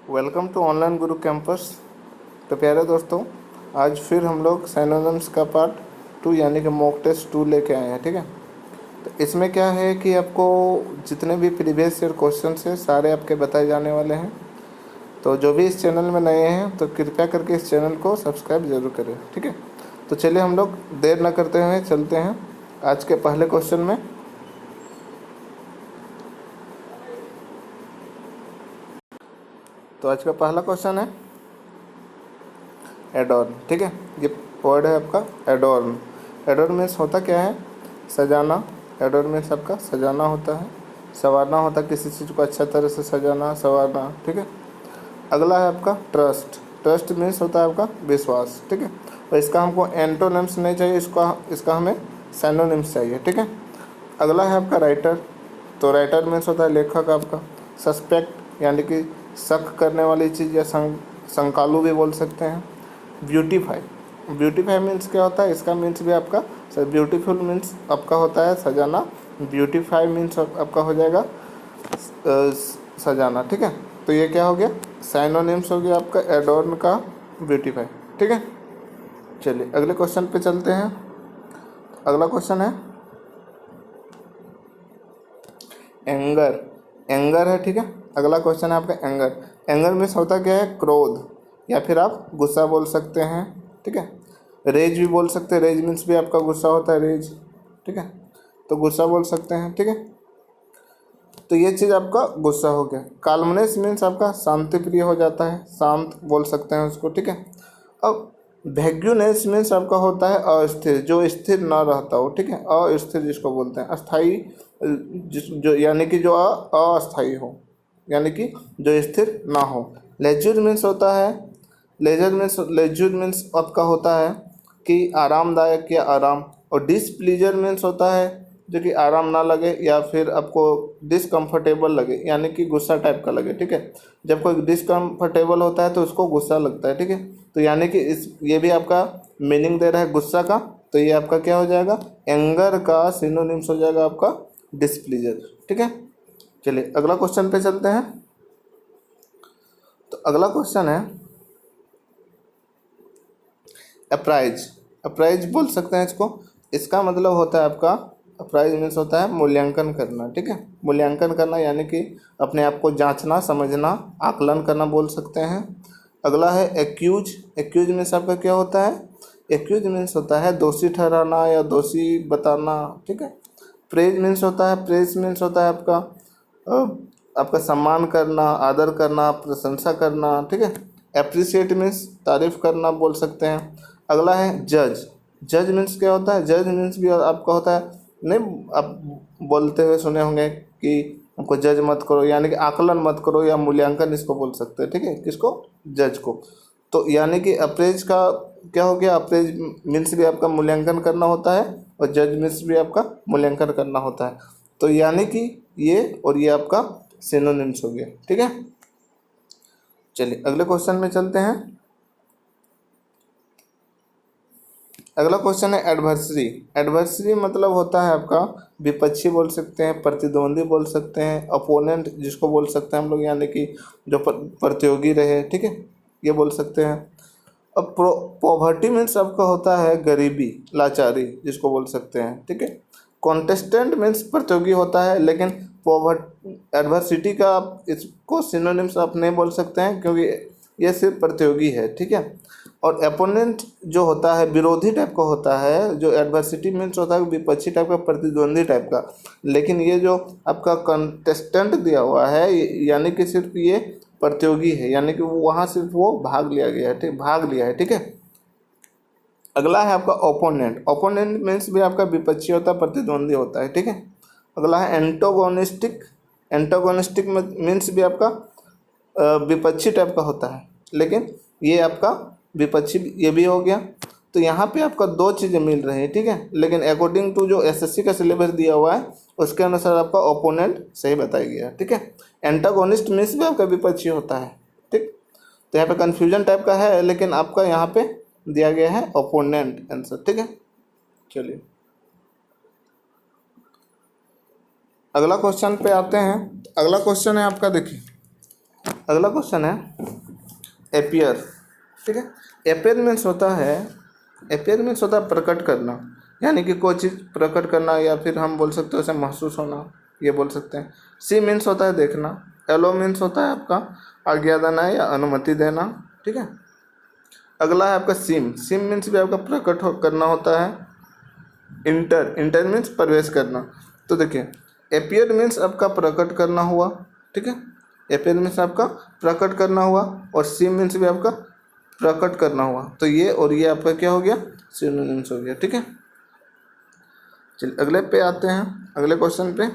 Welcome to online Guru campus. तो प्यारे दोस्तों, आज फिर हम लोग सिनोनिम्स का पार्ट 2 यानी कि मॉक टेस्ट 2 लेके आए हैं। ठीक है, तो इसमें क्या है कि आपको जितने भी प्रीवियस ईयर क्वेश्चन है सारे आपके बताए जाने वाले हैं। तो जो भी इस चैनल में नए हैं तो कृपया करके इस चैनल को सब्सक्राइब जरूर करें। ठीक है, तो चलिए हम लोग देर न करते हुए चलते हैं आज के पहले क्वेश्चन में। तो आज का पहला क्वेश्चन है एडॉर्न। ठीक है, ये वर्ड है आपका एडॉर्न। एडॉर्न मीन्स होता क्या है? सजाना। एडॉर्न मीन्स आपका सजाना होता है, संवारना होता है, किसी चीज़ को अच्छा तरह से सजाना संवारना। ठीक है, अगला है आपका ट्रस्ट। ट्रस्ट मीन्स होता है आपका विश्वास। ठीक है, और इसका हमको एंटोनिम्स नहीं चाहिए, इसका हमें सैनोनिम्स चाहिए। ठीक है, अगला है आपका राइटर। तो राइटर मीन्स होता है लेखक आपका। सस्पेक्ट यानी कि शक करने वाली चीज़ या संकालू भी बोल सकते हैं। ब्यूटीफाई। ब्यूटीफाई मीन्स क्या होता है? इसका मीन्स भी आपका ब्यूटीफुल मीन्स आपका होता है सजाना। ब्यूटीफाई मीन्स आपका हो जाएगा सजाना। ठीक है, तो ये क्या हो गया? साइनोनिम्स हो गया आपका एडोर्न का ब्यूटीफाई। ठीक है, चलिए अगले क्वेश्चन पे चलते हैं। अगला क्वेश्चन है एंगर। एंगर है। ठीक है, अगला क्वेश्चन है आपका एंगर। एंगर मीन्स होता क्या है? क्रोध, या फिर आप गुस्सा बोल सकते हैं। ठीक है, रेज भी बोल सकते हैं। रेज मीन्स भी आपका गुस्सा होता है, रेज। ठीक है, तो गुस्सा बोल सकते हैं। ठीक है, तो ये चीज़ आपका गुस्सा हो गया। काल्मनेस मीन्स आपका शांति प्रिय हो जाता है, शांत बोल सकते हैं उसको। ठीक है, अब वैग्यूनेस मीन्स आपका होता है अस्थिर, जो स्थिर ना रहता हो। ठीक है, अस्थिर जिसको बोलते हैं। अस्थाई जो यानी कि जो अस्थाई हो, यानी कि जो स्थिर ना हो। लेज्यूर मीन्स होता है लेज्यूर मीन्स आपका होता है कि आरामदायक या आराम। और डिसप्लीजर मीन्स होता है जो कि आराम ना लगे या फिर आपको डिसकम्फर्टेबल लगे, यानी कि गुस्सा टाइप का लगे। ठीक है, जब कोई डिसकम्फर्टेबल होता है तो उसको गुस्सा लगता है। ठीक है, तो यानी कि ये भी आपका मीनिंग दे रहा है गुस्सा का। तो ये आपका क्या हो जाएगा? एंगर का सिनोनिम्स हो जाएगा आपका डिसप्लीजर। ठीक है, चलिए अगला क्वेश्चन पे चलते हैं। तो अगला क्वेश्चन है अप्राइज। अप्राइज बोल सकते हैं इसको। इसका मतलब होता है आपका अप्राइज मीन्स होता है मूल्यांकन करना। ठीक है, मूल्यांकन करना यानी कि अपने आप को जांचना, समझना, आकलन करना बोल सकते हैं। अगला है एक्यूज। एक्यूज मीन्स आपका क्या होता है? एक्यूज मीन्स होता है दोषी ठहराना या दोषी बताना। ठीक है, प्रेज मीन्स होता है प्रेज मीन्स होता है आपका आपका सम्मान करना, आदर करना, प्रशंसा करना। ठीक है, एप्रिसिएट मीन्स तारीफ करना बोल सकते हैं। अगला है जज। जज मीन्स क्या होता है? जज मीन्स भी आपका होता है, नहीं आप बोलते हुए सुने होंगे कि हमको जज मत करो, यानी कि आकलन मत करो या मूल्यांकन इसको बोल सकते हैं। ठीक है, किसको? जज को। तो यानी कि अप्रेज का क्या हो गया? अप्रेज मीन्स भी आपका मूल्यांकन करना होता है और जज मीन्स भी आपका मूल्यांकन करना होता है। तो यानी कि ये और ये आपका सिनोनिम्स हो गया। ठीक है, चलिए अगले क्वेश्चन में चलते हैं। अगला क्वेश्चन है एडवर्सरी। एडवर्सरी मतलब होता है आपका विपक्षी बोल सकते हैं, प्रतिद्वंदी बोल सकते हैं, अपोनेंट जिसको बोल सकते हैं हम लोग, यानी कि जो प्रतियोगी रहे। ठीक है, ये बोल सकते हैं। अब पॉवर्टी मीन्स आपका होता है गरीबी, लाचारी जिसको बोल सकते हैं। ठीक है, कॉन्टेस्टेंट मीन्स प्रतियोगी होता है, लेकिन पॉवर्टी एडवर्सिटी का आप इसको सिनोनिम्स आप नहीं बोल सकते हैं क्योंकि ये सिर्फ प्रतियोगी है। ठीक है, और एपोनेंट जो होता है विरोधी टाइप का होता है। जो एडवर्सिटी मीन्स होता है विपक्षी टाइप का, प्रतिद्वंदी टाइप का। लेकिन ये जो आपका कंटेस्टेंट दिया हुआ है यानी कि सिर्फ ये प्रतियोगी है, यानी कि वहाँ सिर्फ वो भाग लिया गया है। ठीक, भाग लिया है। ठीक है, अगला है आपका ओपोनेंट। ओपोनेंट मीन्स भी आपका विपक्षी होता है, प्रतिद्वंदी होता है। ठीक है, अगला है एंटोगोनिस्टिक। एंटोगोनिस्टिक मीन्स भी आपका विपक्षी टाइप का होता है, लेकिन ये आपका विपक्षी ये भी हो गया। तो यहाँ पे आपका दो चीज़ें मिल रही हैं। ठीक है, लेकिन अकॉर्डिंग टू जो एसएससी का सिलेबस दिया हुआ है उसके अनुसार आपका ओपोनेंट सही बताया गया है। ठीक है, एंटागोनिस्ट मीन्स भी आपका विपक्षी होता है। ठीक, तो यहाँ पे कन्फ्यूजन टाइप का है, लेकिन आपका यहाँ पे दिया गया है ओपोनेंट आंसर। ठीक है, चलिए अगला क्वेश्चन पे आते हैं। अगला क्वेश्चन है आपका, देखिए अगला क्वेश्चन है एपियर। ठीक है, एपियर मीन्स होता है प्रकट करना, यानी कि कोई चीज़ प्रकट करना, या फिर हम बोल सकते हैं उसे महसूस होना, ये बोल सकते हैं। सी मीन्स होता है देखना। एलो मीन्स होता है आपका आज्ञा देना या अनुमति देना। ठीक है, अगला है आपका सिम। सिम मीन्स भी आपका प्रकट करना होता है। इंटर मीन्स प्रवेश करना। तो देखिए, एपियर मीन्स आपका प्रकट करना हुआ। ठीक है, एपियर मीन्स आपका प्रकट करना हुआ, और सिम मीन्स भी आपका प्रकट करना हुआ। तो ये और ये आपका क्या हो गया, सिनोनिम्स हो गया। ठीक है, चलिए अगले पे आते हैं, अगले क्वेश्चन पे।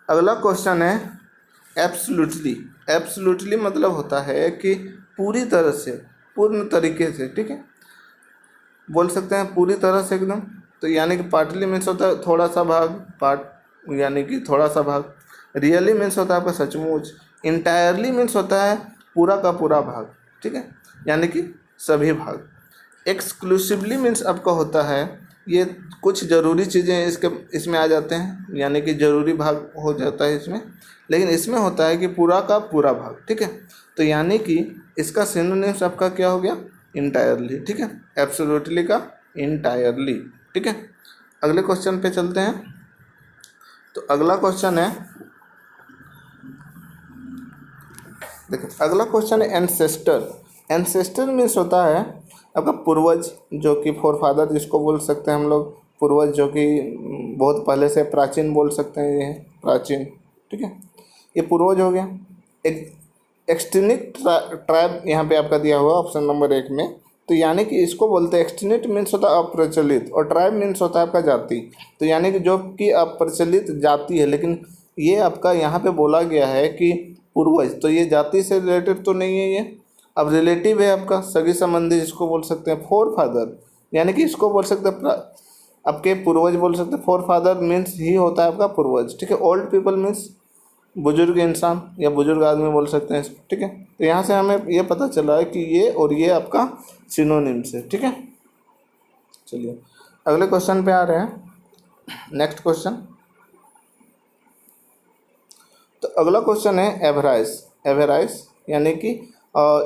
अगला क्वेश्चन है एब्सोल्युटली। एब्सोल्युटली मतलब होता है कि पूरी तरह से, पूर्ण तरीके से। ठीक है, बोल सकते हैं पूरी तरह से एकदम। तो यानी कि पार्टली मीन्स होता है थोड़ा सा भाग, पार्ट यानी कि थोड़ा सा भाग। रियली मीन्स होता है आपका सचमुच। इंटायरली मीन्स होता है पूरा का पूरा भाग। ठीक है, यानी कि सभी भाग। एक्सक्लूसिवली मीन्स आपका होता है, ये कुछ ज़रूरी चीज़ें इसमें आ जाते हैं, यानी कि ज़रूरी भाग हो जाता है इसमें, लेकिन इसमें होता है कि पूरा का पूरा भाग। ठीक है, तो यानी कि इसका सिनोनिम्स आपका क्या हो गया, इंटायरली। ठीक है, एब्सोल्युटली का इंटायरली। ठीक है, अगले क्वेश्चन पे चलते हैं। तो अगला क्वेश्चन है, देखिए अगला क्वेश्चन है एंसेस्टर। एंसेस्टर मीन्स होता है आपका पूर्वज, जो कि फोरफादर जिसको बोल सकते हैं हम लोग, पूर्वज जो कि बहुत पहले से, प्राचीन बोल सकते हैं, ये प्राचीन। ठीक है, ये पूर्वज हो गया। एक एक्सटिंक्ट ट्राइब यहाँ पे आपका दिया हुआ ऑप्शन नंबर 1 में। तो यानी कि इसको बोलते हैं, एक्सटिंक्ट मीन्स होता है अप्रचलित, और ट्राइब मीन्स होता है आपका जाति। तो यानी कि जो कि अप्रचलित जाति है, लेकिन ये आपका यहाँ पे बोला गया है कि पूर्वज, तो ये जाति से रिलेटेड तो नहीं है ये। अब रिलेटिव है आपका सगी संबंधी, जिसको बोल सकते हैं फोर फादर, यानी कि इसको बोल सकते हैं आपके पूर्वज बोल सकते हैं। फोर फादर मीन्स ही होता है आपका पूर्वज। ठीक है, ओल्ड पीपल मीन्स बुजुर्ग इंसान या बुजुर्ग आदमी बोल सकते हैं इसको। ठीक है, तो यहाँ से हमें ये पता चला है कि ये और ये आपका सिनोनिम्स है। ठीक है, चलिए अगले क्वेश्चन पे आ रहे हैं। नेक्स्ट क्वेश्चन, तो अगला क्वेश्चन है एवराइज। एवराइज यानी कि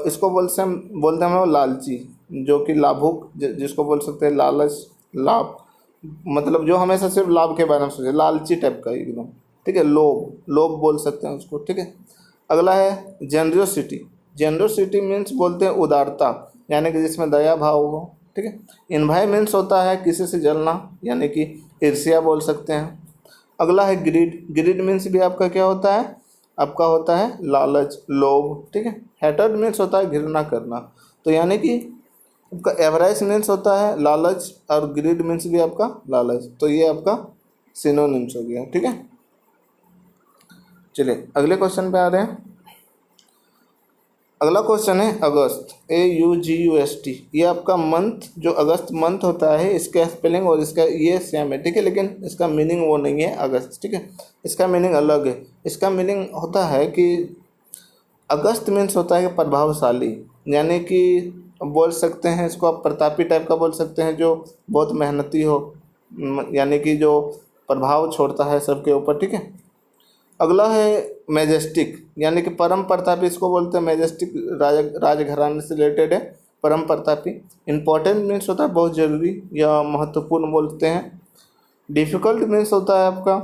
इसको बोलते हैं हम लोग लालची, जो कि लाभुक, जिसको बोल सकते हैं लालच, लाभ, मतलब जो हमेशा सिर्फ लाभ के बारे में सोचे, लालची टाइप का एकदम। ठीक है, लोभ, लोभ बोल सकते हैं उसको। ठीक है, अगला है जेनरोसिटी। जेनरोसिटी मीन्स बोलते हैं उदारता, यानी कि जिसमें दया भाव हो। ठीक है, इन्वाय मीन्स होता है किसी से जलना, यानी कि ईर्ष्या बोल सकते हैं। अगला है ग्रीड। ग्रीड मीन्स भी आपका क्या होता है, आपका होता है लालच, लोभ। ठीक है, हेटर्ड मीन्स होता है घृणा करना। तो यानी कि आपका एवरेज मीन्स होता है लालच, और ग्रीड मीन्स भी आपका लालच। तो ये आपका सिनोनिम्स हो गया। ठीक है, चलिए अगले क्वेश्चन पे आ रहे हैं। अगला क्वेश्चन है अगस्त। AUGUST। ये आपका मंथ, जो अगस्त मंथ होता है, इसका स्पेलिंग और इसका ये सेम है। ठीक है, लेकिन इसका मीनिंग वो नहीं है अगस्त। ठीक है, इसका मीनिंग अलग है। इसका मीनिंग होता है कि अगस्त मीन्स होता है कि प्रभावशाली, यानी कि बोल सकते हैं इसको आप प्रतापी टाइप का बोल सकते हैं, जो बहुत मेहनती हो, यानी कि जो प्रभाव छोड़ता है सबके ऊपर। ठीक है, अगला है मैजेस्टिक, यानी कि परम प्रतापी, इसको बोलते हैं मैजेस्टिक, राजघराने से रिलेटेड है, परम प्रतापी। इम्पोर्टेंट मीन्स होता है बहुत ज़रूरी या महत्वपूर्ण बोलते हैं। डिफ़िकल्ट मीन्स होता है आपका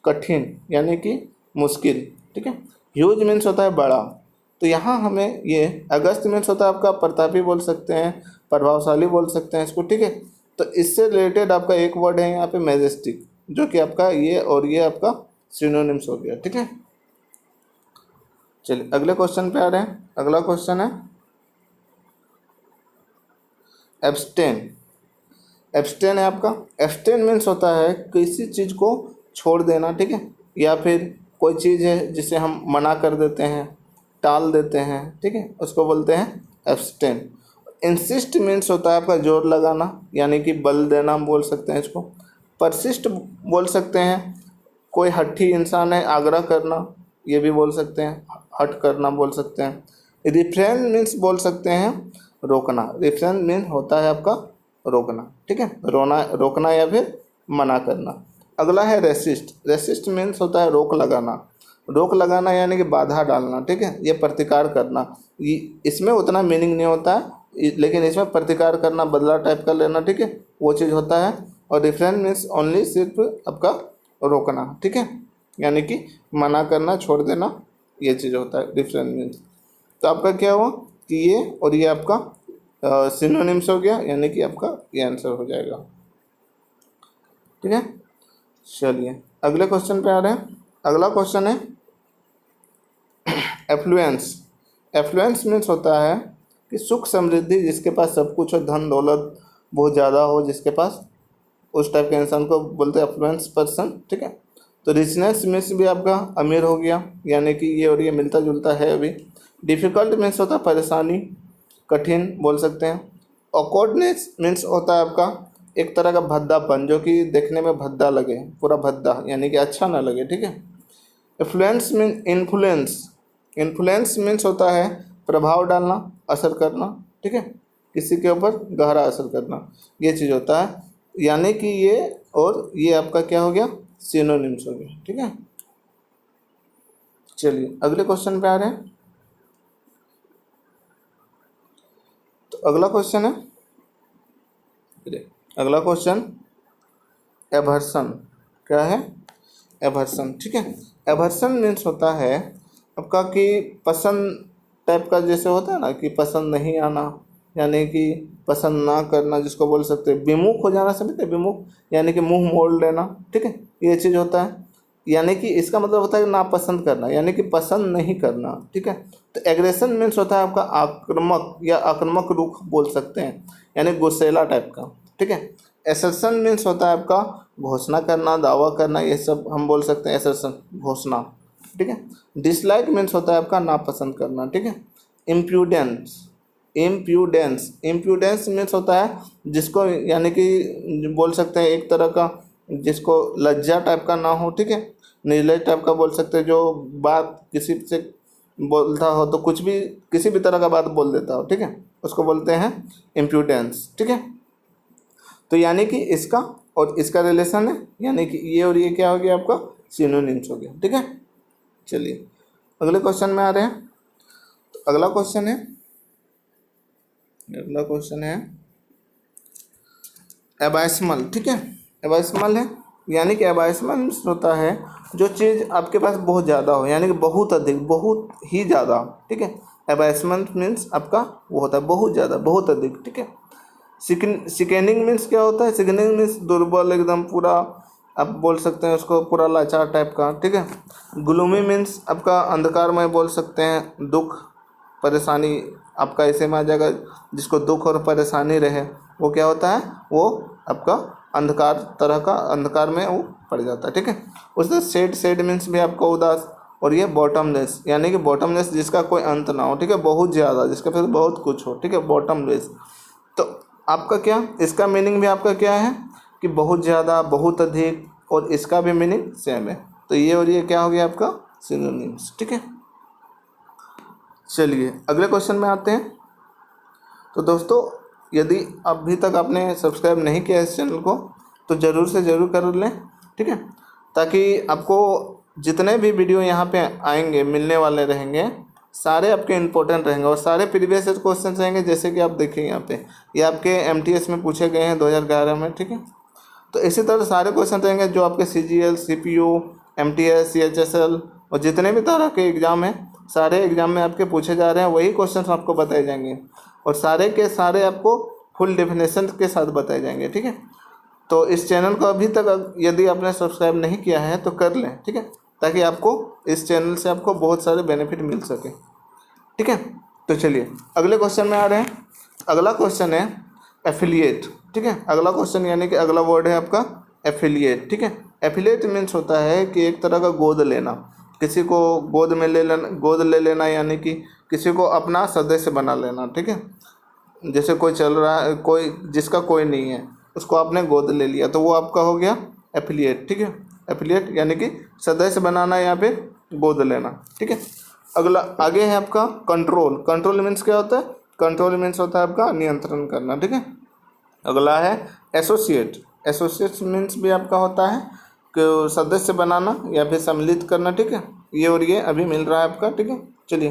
कठिन, यानी कि मुश्किल। ठीक है, ह्यूज मीन्स होता है बड़ा। तो यहाँ हमें ये अगस्त मीन्स होता है आपका प्रतापी बोल सकते हैं, प्रभावशाली बोल सकते हैं इसको। ठीक है, तो इससे रिलेटेड आपका एक वर्ड है यहाँ पे मैजेस्टिक, जो कि आपका ये और ये आपका सिनोनिम्स हो गया। ठीक है, चलिए अगले क्वेश्चन पे आ रहे हैं। अगला क्वेश्चन है एब्सटेन। एब्सटेन है आपका। एब्सटेन मीन्स होता है किसी चीज़ को छोड़ देना। ठीक है, या फिर कोई चीज़ है जिसे हम मना कर देते हैं, टाल देते हैं। ठीक है, उसको बोलते हैं एब्सटेन। इंसिस्ट मीन्स होता है आपका जोर लगाना, यानी कि बल देना हम बोल सकते हैं इसको। परसिस्ट बोल सकते हैं, कोई हठी इंसान है, आग्रह करना, ये भी बोल सकते हैं, हट करना बोल सकते हैं। रिफ्रेन मीन्स बोल सकते हैं रोकना। रिफ्रेन मीन्स होता है आपका रोकना। ठीक है, रोकना या फिर मना करना। अगला है रेसिस्ट। रेसिस्ट मीन्स होता है रोक लगाना, रोक लगाना यानी कि बाधा डालना, ठीक है, ये प्रतिकार करना, ये इसमें उतना मीनिंग नहीं होता है, लेकिन इसमें प्रतिकार करना, बदला टाइप का लेना, ठीक है, वो चीज़ होता है। और रिफ्रेन मीन्स ओनली सिर्फ आपका रोकना, ठीक है, यानी कि मना करना, छोड़ देना, ये चीज़ होता है रिफ्रेन मीन्स। तो आपका क्या हुआ कि ये और ये आपका सिनोनिम्स हो गया, यानी कि आपका ये आंसर हो जाएगा, ठीक है। चलिए अगले क्वेश्चन पे आ रहे हैं। अगला क्वेश्चन है एफ्लुएंस। एफ्लुएंस मीन्स होता है कि सुख समृद्धि, जिसके पास सब कुछ हो, धन दौलत बहुत ज़्यादा हो जिसके पास, उस टाइप के इंसान को बोलते हैं एफ्लुएंस पर्सन, ठीक है। तो रिचनेस मीन्स भी आपका अमीर हो गया, यानी कि ये और ये मिलता जुलता है अभी। डिफ़िकल्ट मीन्स होता है परेशानी, कठिन बोल सकते हैं। ऑकवर्डनेस मीन्स होता है आपका एक तरह का भद्दापन, जो कि देखने में भद्दा लगे, पूरा भद्दा, यानी कि अच्छा ना लगे, ठीक है। Influence mean influence, influence means होता है प्रभाव डालना, असर करना, ठीक है, किसी के ऊपर गहरा असर करना, ये चीज़ होता है, यानी कि ये और ये आपका क्या हो गया, सिनोनिम्स हो गया, ठीक है। चलिए अगले क्वेश्चन पे आ रहे हैं। तो अगला क्वेश्चन है, अगला क्वेश्चन एवर्सन। क्या है, एवर्सन, ठीक है। एवर्सन मीन्स होता है आपका कि पसंद टाइप का, जैसे होता है ना कि पसंद नहीं आना, यानी कि पसंद ना करना, जिसको बोल सकते हैं विमुख हो जाना, समझते हैं, विमुख यानी कि मुंह मोड़ लेना, ठीक है, ये चीज़ होता है। यानी कि इसका मतलब होता है नापसंद करना, यानी कि पसंद नहीं करना, ठीक है। तो एग्रेशन मीन्स होता है आपका आक्रामक या आक्रामक रुख बोल सकते हैं, यानी गुस्सेला टाइप का, ठीक है। एसर्शन मीन्स होता है आपका घोषणा करना, दावा करना, ये सब हम बोल सकते हैं एसर्शन, घोषणा, ठीक है। डिसलाइक मीन्स होता है आपका नापसंद करना, ठीक है। इम्प्यूडेंस, इम्प्यूडेंस, इम्प्यूडेंस मीन्स होता है जिसको, यानी कि बोल सकते हैं एक तरह का जिसको लज्जा टाइप का ना हो, ठीक है, निर्लज टाइप का बोल सकते हैं, जो बात किसी से बोलता हो तो कुछ भी किसी भी तरह का बात बोल देता हो, ठीक है, उसको बोलते हैं इम्प्यूडेंस, ठीक है। तो यानी कि इसका और इसका रिलेशन है, यानी कि ये और ये क्या हो गया आपका, सिनोनिम्स हो गया, ठीक है। चलिए अगले क्वेश्चन में आ रहे हैं। तो अगला क्वेश्चन है एबाइस्मल, ठीक है। एबाइस्मल है, यानी कि एबाइस्मल होता है जो चीज़ आपके पास बहुत ज़्यादा हो, यानी कि बहुत अधिक, बहुत ही ज़्यादा, ठीक है। एबाइस्मल मीन्स आपका वो होता है बहुत ज़्यादा, बहुत अधिक, ठीक है। सिकेनिंग मीन्स क्या होता है, सिकेनिंग मीन्स दुर्बल एकदम पूरा, आप बोल सकते हैं उसको पूरा लाचार टाइप का, ठीक है। ग्लूमी मीन्स आपका अंधकारमय बोल सकते हैं, दुख परेशानी आपका ऐसे में आ जाएगा, जिसको दुख और परेशानी रहे वो क्या होता है, वो आपका अंधकार तरह का, अंधकार में वो पड़ जाता है, ठीक है। उससे सेड, सेड मीन्स भी आपका उदास, और ये बॉटमलेस, यानी कि बॉटमलेस जिसका कोई अंत ना हो, ठीक है, बहुत ज़्यादा, जिसके पास बहुत कुछ हो, ठीक है, बॉटमलेस। तो आपका क्या, इसका मीनिंग भी आपका क्या है कि बहुत ज़्यादा, बहुत अधिक, और इसका भी मीनिंग सेम है। तो ये और ये क्या हो गया आपका, सिनोनिम्स, ठीक है। चलिए अगले क्वेश्चन में आते हैं। तो दोस्तों यदि अभी तक आपने सब्सक्राइब नहीं किया इस चैनल को तो ज़रूर से ज़रूर कर लें, ठीक है, ताकि आपको जितने भी वीडियो यहाँ पे आएंगे मिलने वाले रहेंगे, सारे आपके इंपॉर्टेंट रहेंगे और सारे प्रीवियस क्वेश्चन रहेंगे, जैसे कि आप देखेंगे यहाँ पे ये आपके MTS में पूछे गए हैं 2011 में, ठीक है। तो इसी तरह सारे क्वेश्चन रहेंगे जो आपके CGL, CPU, MTS, CHSL और जितने भी तरह के एग्ज़ाम हैं, सारे एग्ज़ाम में आपके पूछे जा रहे हैं, वही क्वेश्चन आपको बताए जाएंगे और सारे के सारे आपको फुल डेफिनेशन के साथ बताए जाएंगे, ठीक है। तो इस चैनल को अभी तक यदि आपने सब्सक्राइब नहीं किया है तो कर लें, ठीक है, ताकि आपको इस चैनल से आपको बहुत सारे बेनिफिट मिल सके, ठीक है। तो चलिए अगले क्वेश्चन में आ रहे हैं। अगला क्वेश्चन है एफिलिएट, ठीक है। अगला क्वेश्चन यानी कि अगला वर्ड है आपका एफिलिएट, ठीक है। एफिलिएट मीन्स होता है कि एक तरह का गोद लेना, किसी को गोद में ले लेना, गोद ले लेना, यानी कि किसी को अपना सदस्य बना लेना, ठीक है। जैसे कोई चल रहा है, कोई जिसका कोई नहीं है उसको आपने गोद ले लिया, तो वो आपका हो गया एफिलिएट, ठीक है। एफिलिएट यानी कि सदस्य बनाना या फिर गोद लेना, ठीक है। अगला आगे है आपका कंट्रोल। कंट्रोल मीन्स क्या होता है, कंट्रोल मीन्स होता है आपका नियंत्रण करना, ठीक है। अगला है एसोसिएट। एसोसिएट मीन्स भी आपका होता है कि सदस्य बनाना या फिर सम्मिलित करना, ठीक है। ये और ये अभी मिल रहा है आपका, ठीक है। चलिए,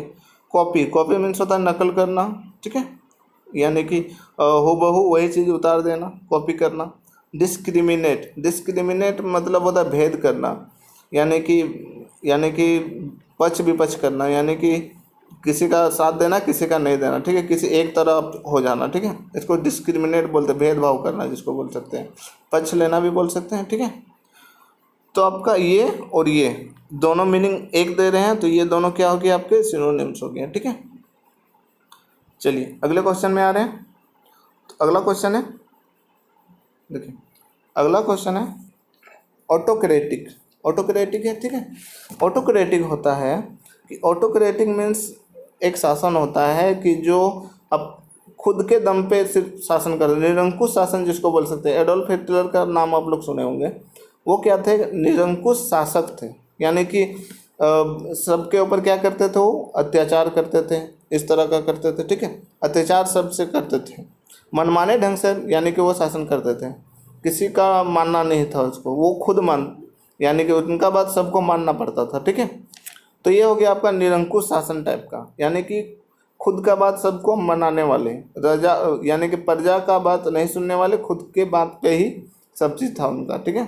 कॉपी, कॉपी मीन्स होता है नकल करना, ठीक है, यानी कि हूबहू वही चीज़ उतार देना, कॉपी करना। डिस्क्रिमिनेट, डिस्क्रिमिनेट मतलब होता है भेद करना, यानी कि पक्ष विपक्ष करना, यानी कि किसी का साथ देना किसी का नहीं देना, ठीक है, किसी एक तरफ हो जाना, ठीक है, इसको डिस्क्रिमिनेट बोलते हैं, भेदभाव करना जिसको बोल सकते हैं, पक्ष लेना भी बोल सकते हैं, ठीक है। तो आपका ये और ये दोनों मीनिंग एक दे रहे हैं, तो ये दोनों क्या हो गए आपके सिनोनिम्स हो गए, ठीक है। चलिए अगले क्वेश्चन में आ रहे हैं। तो अगला क्वेश्चन है, देखिए अगला क्वेश्चन है ऑटोक्रेटिक। ऑटोक्रेटिक है, ठीक है। ऑटोक्रेटिक होता है कि ऑटोक्रेटिक मीन्स एक शासन होता है कि जो अब खुद के दम पे सिर्फ शासन कर, निरंकुश शासन जिसको बोल सकते हैं। एडोल्फ हिटलर का नाम आप लोग सुने होंगे। वो क्या थे, निरंकुश शासक थे, यानी कि सबके ऊपर क्या करते थे, वो अत्याचार करते थे, इस तरह का करते थे, ठीक है। अत्याचार सबसे करते थे, मनमाने ढंग से, यानी कि वो शासन करते थे, किसी का मानना नहीं था उसको, वो खुद यानी कि उनका बात सबको मानना पड़ता था, ठीक है। तो ये हो गया आपका निरंकुश शासन टाइप का, यानी कि खुद का बात सबको मनाने वाले, राजा यानी कि प्रजा का बात नहीं सुनने वाले, खुद के बात पे ही सब चीज़ था उनका, ठीक है।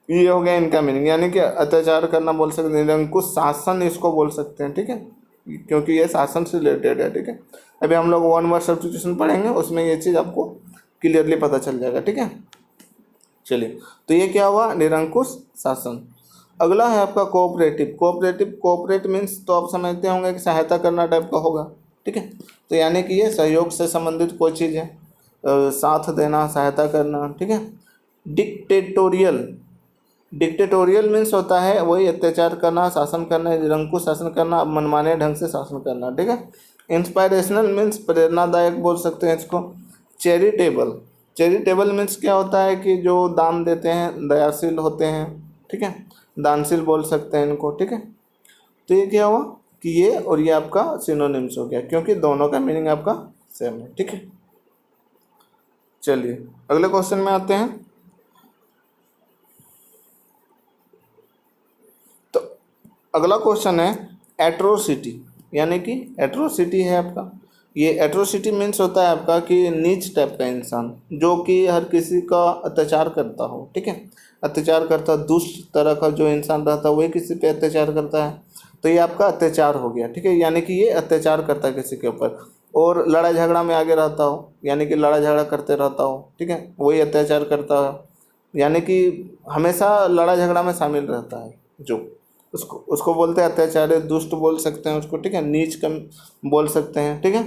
ये हो गया इनका मीनिंग, यानी कि अत्याचार करना बोल सकते हैं, निरंकुश शासन इसको बोल सकते हैं, ठीक है, क्योंकि ये शासन से रिलेटेड है, ठीक है। अभी हम लोग वन वर्ड सब्स्टिट्यूशन पढ़ेंगे, उसमें ये चीज़ आपको क्लियरली पता चल जाएगा, ठीक है। चलिए, तो ये क्या हुआ, निरंकुश शासन। अगला है आपका कोऑपरेटिव। कोऑपरेटिव, कोऑपरेट मीन्स तो आप समझते होंगे कि सहायता करना टाइप का होगा, ठीक है। तो यानी कि ये सहयोग से संबंधित कोई चीज़ है, साथ देना, सहायता करना, ठीक है। डिक्टेटोरियल, डिक्टेटोरियल मीन्स होता है वही अत्याचार करना, शासन करना, निरंकुश शासन करना, मनमाने ढंग से शासन करना, ठीक है। इंस्पायरेशनल मीन्स प्रेरणादायक बोल सकते हैं इसको। चैरिटेबल, चैरिटेबल मीन्स क्या होता है कि जो दान देते हैं, दयाशील होते हैं, ठीक है, दानशील बोल सकते हैं इनको, ठीक है। तो ये क्या हुआ कि ये और ये आपका सिनोनिम्स हो गया, क्योंकि दोनों का मीनिंग आपका सेम है, ठीक है। चलिए अगले क्वेश्चन में आते हैं। तो अगला क्वेश्चन है एट्रोसिटी, यानी कि एट्रोसिटी है आपका। ये एट्रोसिटी मीन्स होता है आपका कि नीच टाइप का इंसान, जो कि हर किसी का अत्याचार करता हो, ठीक है, अत्याचार करता, दुष्ट तरह का जो इंसान रहता है वही किसी पे अत्याचार करता है, तो ये आपका अत्याचार हो गया, ठीक है। यानी कि ये अत्याचार करता है किसी के ऊपर, और लड़ाई झगड़ा में आगे रहता हो, यानी कि लड़ाई झगड़ा करते रहता हो, ठीक है, वही अत्याचार करता है, यानी कि हमेशा लड़ाई झगड़ा में शामिल रहता है, जो उसको उसको बोलते हैं अत्याचारी, दुष्ट बोल सकते हैं उसको, ठीक है, नीच कम बोल सकते हैं, ठीक है।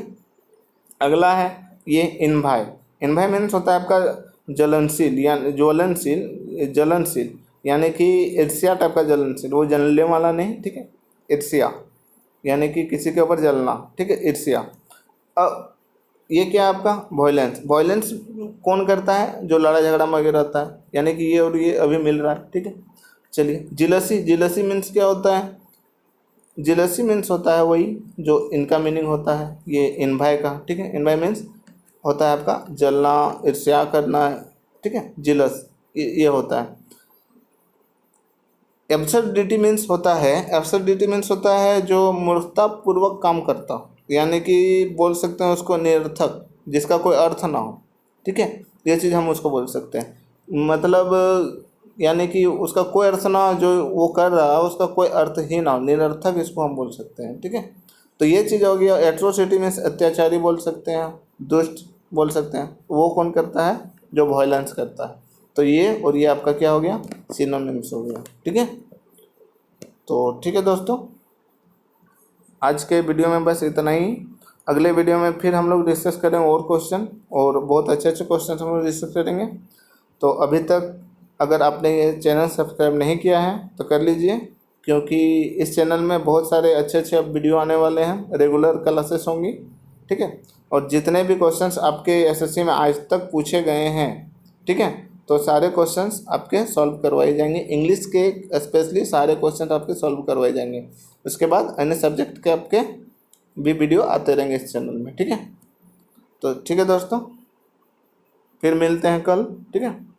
अगला है ये इन्भाय। इन्भाय मीन्स होता है आपका जलनशील, या जलनशील, यानी कि ईर्ष्या टाइप का जलनशील, वो जलने वाला नहीं, ठीक है, ईर्ष्या यानी कि किसी के ऊपर जलना, ठीक है, ईर्ष्या। अब ये क्या है आपका वॉयलेंस। वॉयलेंस कौन करता है, जो लड़ाई झगड़ा में आगे रहता है, यानी कि ये और ये अभी मिल रहा है, ठीक है। चलिए जिलसी, जिलसी मीन्स क्या होता है, जिलसी मीन्स होता है वही जो इनका मीनिंग होता है, ये इन्भाय का, ठीक है। इन्भाय मीन्स होता है आपका जलना, ईर्ष्या करना, ठीक है, जिलस ये होता है। एब्सर्डिटी मीन्स होता है, एब्सर्डिटी मीन्स होता है जो मूर्खतापूर्वक काम करता, यानी कि बोल सकते हैं उसको निरर्थक, जिसका कोई अर्थ ना हो, ठीक है, ये चीज़ हम उसको बोल सकते हैं। मतलब यानी कि उसका कोई अर्थ ना, जो वो कर रहा है उसका कोई अर्थ ही ना हो, निरर्थक इसको हम बोल सकते हैं, ठीक है। तो ये चीज़ हो गया। एट्रोसिटी मीन्स अत्याचारी बोल सकते हैं, दुष्ट बोल सकते हैं, वो कौन करता है, जो वायलेंस करता है। तो ये और ये आपका क्या हो गया, सिनोनिम्स हो गया, ठीक है। तो ठीक है दोस्तों, आज के वीडियो में बस इतना ही। अगले वीडियो में फिर हम लोग डिस्कस करेंगे और क्वेश्चन, और बहुत अच्छे अच्छे क्वेश्चन हम लोग डिस्कस करेंगे। तो अभी तक अगर आपने ये चैनल सब्सक्राइब नहीं किया है तो कर लीजिए, क्योंकि इस चैनल में बहुत सारे अच्छे अच्छे वीडियो आने वाले हैं, रेगुलर क्लासेस होंगी, ठीक है। और जितने भी क्वेश्चंस आपके एसएससी में आज तक पूछे गए हैं, ठीक है, तो सारे क्वेश्चंस आपके सॉल्व करवाए जाएंगे। इंग्लिश के स्पेशली सारे क्वेश्चन आपके सॉल्व करवाए जाएंगे। उसके बाद अन्य सब्जेक्ट के आपके भी वीडियो आते रहेंगे इस चैनल में, ठीक है। तो ठीक है दोस्तों, फिर मिलते हैं कल, ठीक है।